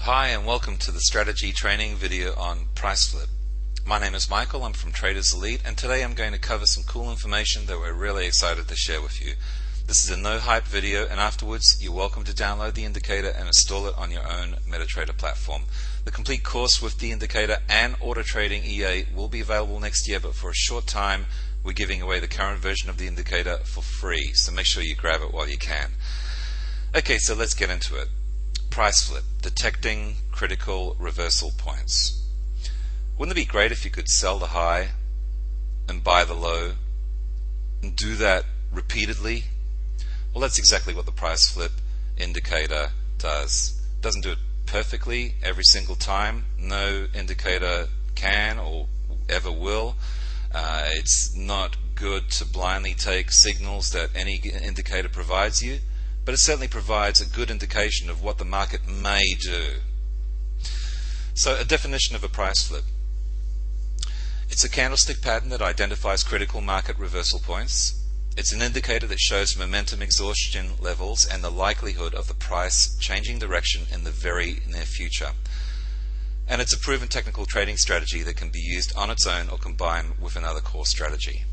Hi and welcome to the strategy training video on price flip. My name is Michael, I'm from Traders Elite, and today I'm going to cover some cool information that we're really excited to share with you. This is a no hype video, and afterwards you're welcome to download the indicator and install it on your own MetaTrader platform. The complete course with the indicator and auto trading EA will be available next year, but for a short time we're giving away the current version of the indicator for free, so make sure you grab it while you can. Okay, so let's get into it. Price flip, detecting critical reversal points. Wouldn't it be great if you could sell the high and buy the low and do that repeatedly? Well, that's exactly what the price flip indicator does. It doesn't do it perfectly every single time. No indicator can or ever will. It's not good to blindly take signals that any indicator provides you, but it certainly provides a good indication of what the market may do. So, a definition of a price flip. It's a candlestick pattern that identifies critical market reversal points. It's an indicator that shows momentum exhaustion levels and the likelihood of the price changing direction in the very near future. And it's a proven technical trading strategy that can be used on its own or combined with another core strategy.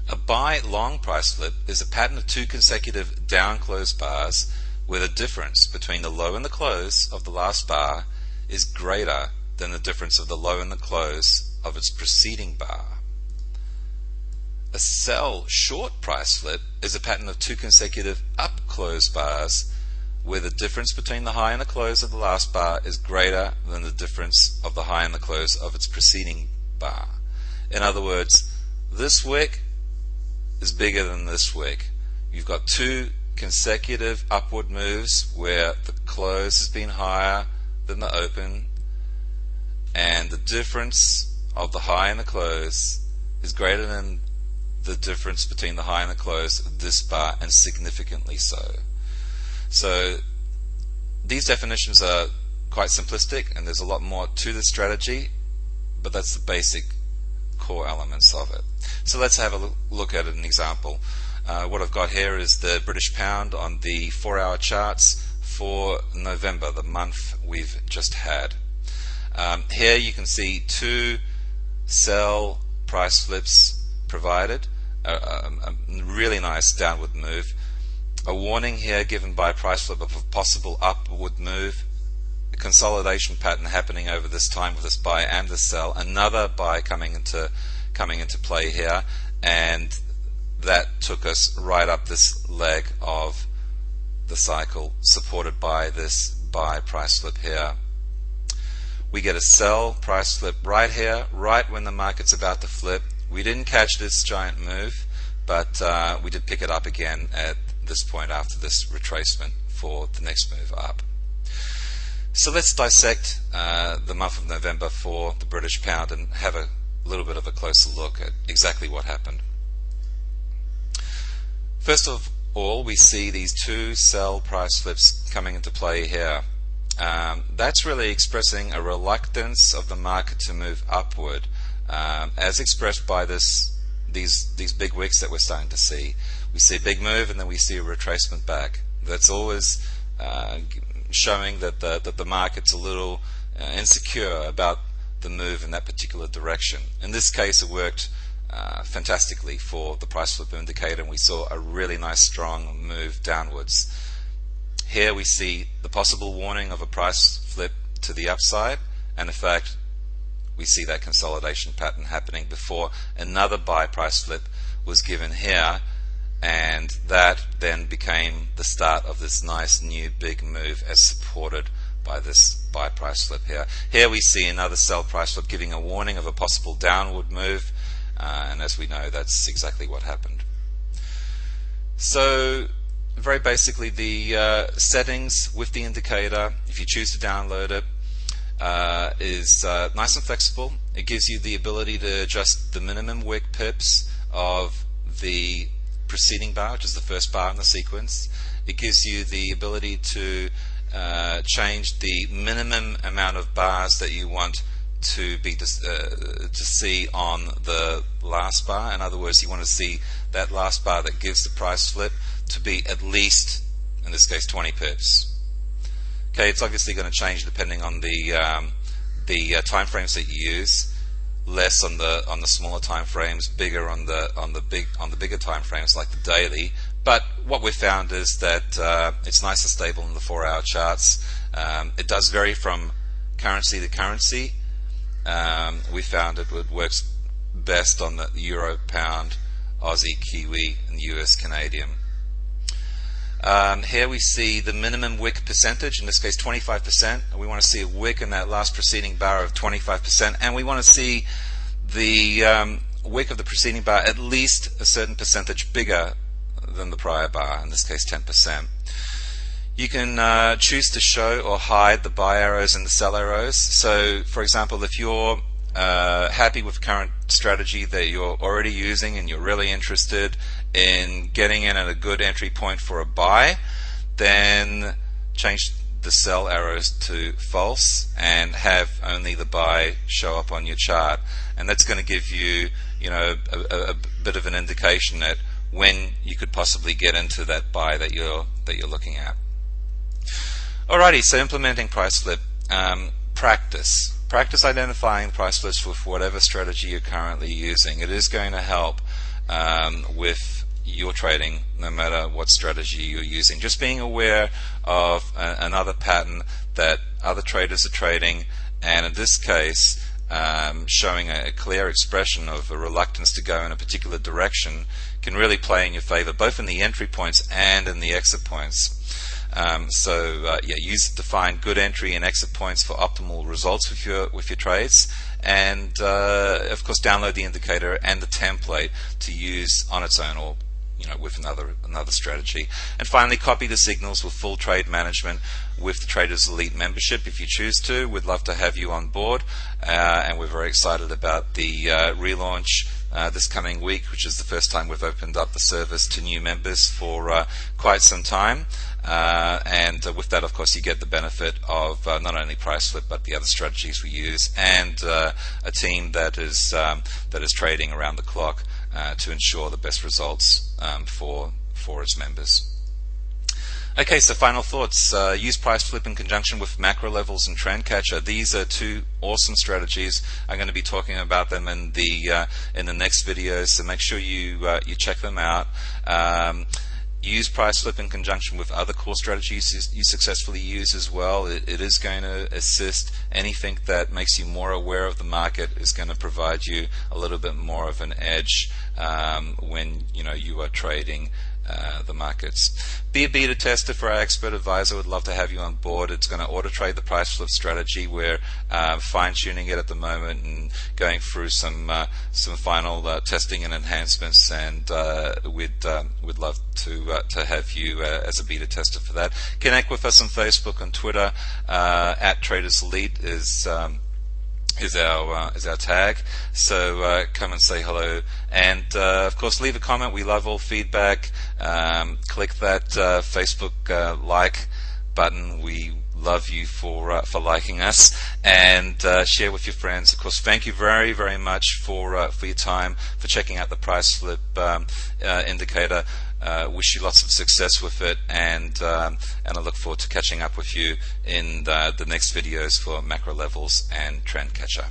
A buy-long price flip is a pattern of two consecutive down-close bars where the difference between the low and the close of the last bar is greater than the difference of the low and the close of its preceding bar. A sell-short price flip is a pattern of two consecutive up-close bars where the difference between the high and the close of the last bar is greater than the difference of the high and the close of its preceding bar. In other words, this wick is bigger than this wick. You've got two consecutive upward moves where the close has been higher than the open, and the difference of the high and the close is greater than the difference between the high and the close of this bar, and significantly so. So these definitions are quite simplistic, and there's a lot more to the strategy, but that's the basic core elements of it. So let's have a look at an example. What I've got here is the British pound on the 4-hour charts for November, the month we've just had. Here you can see two sell price flips provided, a really nice downward move, a warning here given by price flip of a possible upward move, a consolidation pattern happening over this time with this buy and this sell, another buy coming into play here, and that took us right up this leg of the cycle, supported by this buy price flip here. We get a sell price flip right here, right when the market's about to flip. We didn't catch this giant move, but we did pick it up again at this point after this retracement for the next move up. So let's dissect the month of November for the British pound and have a little bit of a closer look at exactly what happened. First of all, we see these two sell price flips coming into play here. That's really expressing a reluctance of the market to move upward, as expressed by these big wicks that we're starting to see. We see a big move and then we see a retracement back. That's always showing that the market's a little insecure about the move in that particular direction. In this case, it worked fantastically for the price flip indicator, and we saw a really nice strong move downwards. Here we see the possible warning of a price flip to the upside, and in fact we see that consolidation pattern happening before another buy price flip was given here, and that then became the start of this nice new big move as supported by this buy price flip here. Here we see another sell price flip giving a warning of a possible downward move, and as we know, that's exactly what happened. So very basically, the settings with the indicator, if you choose to download it, is nice and flexible. It gives you the ability to adjust the minimum wick pips of the preceding bar, which is the first bar in the sequence. It gives you the ability to change the minimum amount of bars that you want to see on the last bar. In other words, you want to see that last bar that gives the price flip to be at least, in this case, 20 pips. Okay, it's obviously going to change depending on the time frames that you use. Less on the smaller time frames, bigger on the bigger time frames like the daily. But what we've found is that it's nice and stable in the 4-hour charts. It does vary from currency to currency. We found it works best on the Euro, Pound, Aussie, Kiwi, and US Canadian. Here we see the minimum wick percentage, in this case 25%. We want to see a wick in that last preceding bar of 25%, and we want to see the wick of the preceding bar at least a certain percentage bigger than the prior bar, in this case 10%. You can choose to show or hide the buy arrows and the sell arrows. So, for example, if you're happy with current strategy that you're already using and you're really interested in getting in at a good entry point for a buy, then change the sell arrows to false and have only the buy show up on your chart, and that's going to give you, a bit of an indication that when you could possibly get into that buy that you're looking at. Alrighty, so implementing price flip. Practice identifying price flips with whatever strategy you're currently using. It is going to help with your trading, no matter what strategy you're using. Just being aware of another pattern that other traders are trading, and in this case showing a clear expression of a reluctance to go in a particular direction, can really play in your favor, both in the entry points and in the exit points. Use it to find good entry and exit points for optimal results with your trades, and of course download the indicator and the template to use on its own, or with another strategy. And finally, copy the signals with full trade management with the Traders Elite membership if you choose to. We'd love to have you on board, and we're very excited about the relaunch this coming week, which is the first time we've opened up the service to new members for quite some time. And with that, of course, you get the benefit of not only price flip but the other strategies we use, and a team that is trading around the clock to ensure the best results for its members. Okay, so final thoughts. Use price flip in conjunction with macro levels and trend catcher. These are two awesome strategies. I'm going to be talking about them in the next videos, so make sure you check them out. Use price flip in conjunction with other core strategies you successfully use as well. It is going to assist. Anything that makes you more aware of the market is going to provide you a little bit more of an edge when you are trading the markets. Be a beta tester for our expert advisor. Would love to have you on board. It's going to auto trade the price flip strategy. We're fine tuning it at the moment and going through some final testing and enhancements, and we'd love to have you as a beta tester for that. Connect with us on Facebook and Twitter. At Traders Elite is our tag, so come and say hello, and of course leave a comment. We love all feedback. Click that Facebook like button. We love you for liking us, and share with your friends. Of course, thank you very, very much for your time, for checking out the price flip indicator. Wish you lots of success with it, and I look forward to catching up with you in the next videos for macro levels and trend catcher.